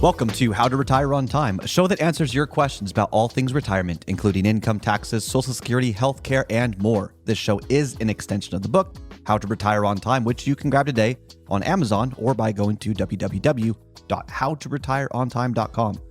Welcome to How to Retire on Time, a show that answers your questions about all things retirement, including income taxes, Social Security, healthcare, and more. This show is an extension of the book, How to Retire on Time, which you can grab today on Amazon or by going to www.howtoretireontime.com.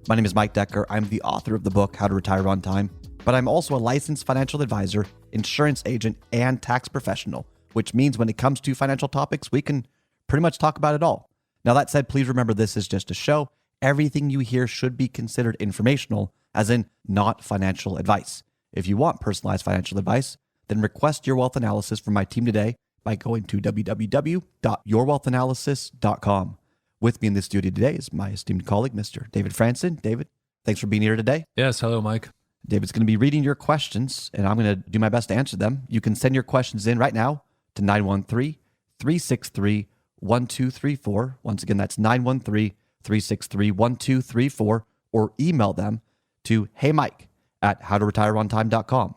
My name is Mike Decker. I'm the author of the book, How to Retire on Time, but I'm also a licensed financial advisor, insurance agent, and tax professional, which means when it comes to financial topics, we can pretty much talk about it all. Now, that said, please remember this is just a show. Everything you hear should be considered informational, as in not financial advice. If you want personalized financial advice, then request your wealth analysis from my team today by going to www.yourwealthanalysis.com. With me in the studio today is my esteemed colleague, Mr. David Franson. David, thanks for being here today. Yes, hello, Mike. David's going to be reading your questions, and I'm going to do my best to answer them. You can send your questions in right now to 913-363-1234. Once again, that's 913-363-1234, or email them to heymike@howtoretireontime.com.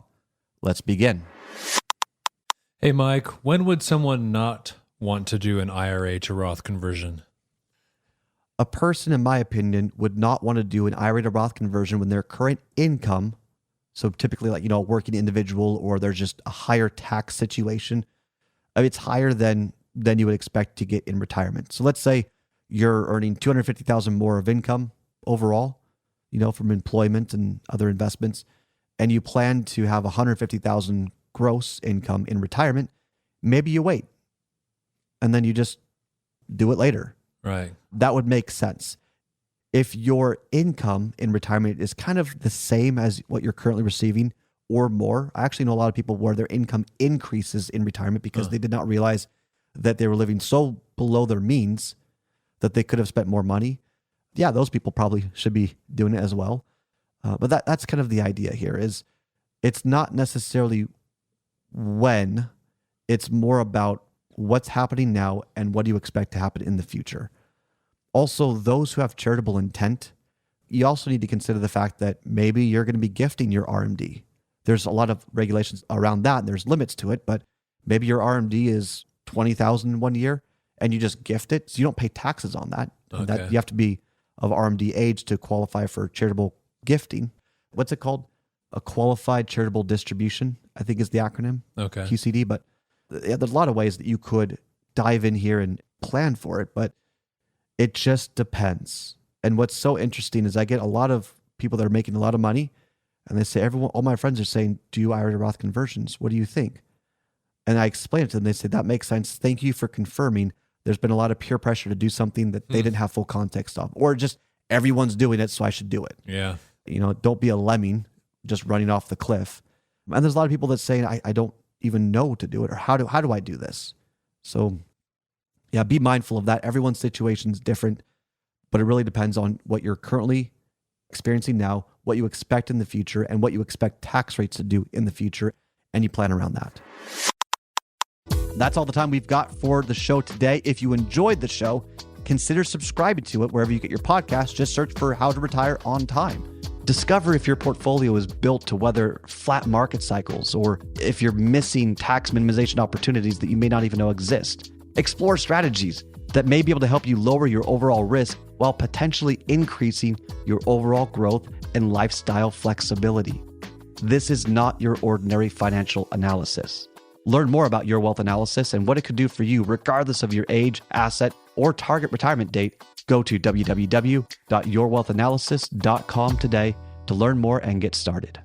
Let's begin. Hey, Mike, when would someone not want to do an IRA to Roth conversion? A person, in my opinion, would not want to do an IRA to Roth conversion when their current income, so typically like, a working individual, or there's just a higher tax situation. It's higher than you would expect to get in retirement. So let's say you're earning $250,000 more of income overall, from employment and other investments, and you plan to have $150,000 gross income in retirement. Maybe you wait, and then you just do it later. Right. That would make sense. If your income in retirement is kind of the same as what you're currently receiving or more, I actually know a lot of people where their income increases in retirement because they did not realize that they were living so below their means that they could have spent more money. Yeah, those people probably should be doing it as well. But that's kind of the idea here, is it's not necessarily when, it's more about what's happening now and what do you expect to happen in the future. Also, those who have charitable intent, you also need to consider the fact that maybe you're going to be gifting your RMD. There's a lot of regulations around that, and there's limits to it, but maybe your RMD is $20,000 one year and you just gift it, so you don't pay taxes on that. Okay. That you have to be of RMD age to qualify for charitable gifting. What's it called? A qualified charitable distribution, I think is the acronym. Okay. QCD. But there's a lot of ways that you could dive in here and plan for it, but it just depends. And what's so interesting is I get a lot of people that are making a lot of money, and they say, all my friends are saying, do IRA to Roth conversions. What do you think? And I explain it to them. They say, that makes sense. Thank you for confirming. There's been a lot of peer pressure to do something that they didn't have full context of, or just everyone's doing it, so I should do it. Yeah. Don't be a lemming just running off the cliff. And there's a lot of people that say, I don't even know to do it, or how do I do this? So yeah, be mindful of that. Everyone's situation is different, but it really depends on what you're currently experiencing now, what you expect in the future, and what you expect tax rates to do in the future, and you plan around that. That's all the time we've got for the show today. If you enjoyed the show, consider subscribing to it wherever you get your podcasts. Just search for How to Retire on Time. Discover if your portfolio is built to weather flat market cycles, or if you're missing tax minimization opportunities that you may not even know exist. Explore strategies that may be able to help you lower your overall risk while potentially increasing your overall growth and lifestyle flexibility. This is not your ordinary financial analysis. Learn more about your wealth analysis and what it could do for you regardless of your age, asset, or target retirement date. Go to www.yourwealthanalysis.com today to learn more and get started.